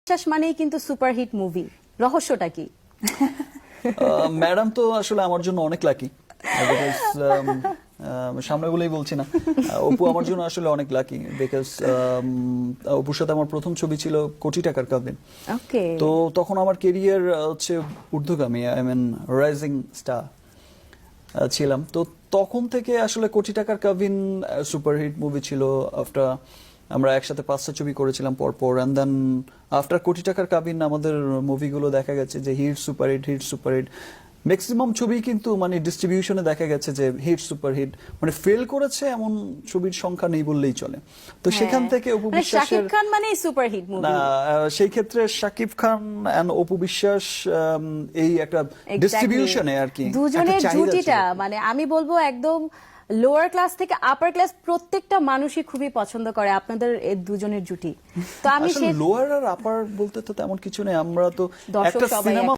বিশ্বাস মানেই কিন্তু সুপারহিট মুভি, রহস্যটা কি? ম্যাডাম তো আসলে আমার জন্য অনেক লাকি, সামনে বলেই বলছি না, অপু আমার জন্য আসলে অনেক লাকি, বিকজ অপুর সাথে আমার প্রথম ছবি ছিল কোটি টাকার কাবিন। ওকে, তো তখন আমার কেরিয়ার হচ্ছে ঊর্ধ্বগামী, আই মিন রাইজিং স্টার ছিলাম। তো তখন থেকে আসলে কোটি টাকার কাবিন সুপারহিট মুভি ছিল। আফটার আমরা একসাথে 5টা ছবি করেছিলাম পরপর, অ্যান্ড দেন আফটার কোটি টাকার কাবিন আমাদের মুভিগুলো দেখা গেছে যে hit superhit, hit superhit. Maximum ছবি কিন্তু মানে ডিস্ট্রিবিউশনে দেখা গেছে যে হিট সুপারহিট, মানে ফেল করেছে এমন ছবির সংখ্যা নেই বললেই চলে। তো সেখান থেকে অপু মানে বিশ্বাসের, শাকিব খান মানেই সুপারহিট মুভি। না সেই ক্ষেত্রে শাকিব খান এন্ড অপু বিশ্বাস এই একটা ডিস্ট্রিবিউশনে আর কি দুজনের একটা চাহিদা জুটিটা, ছিল। মানে আমি বলবো একদম লোয়ার ক্লাস থেকে আপার ক্লাস প্রত্যেকটা মানুষই খুবই পছন্দ করে আপনাদের এই দুজনের জুটি। তো আমি আসলে লোয়ার আর আপার বলতে তো তেমন কিছু নেই, আমরা তো দর্শক একটা সবাই সিনেমা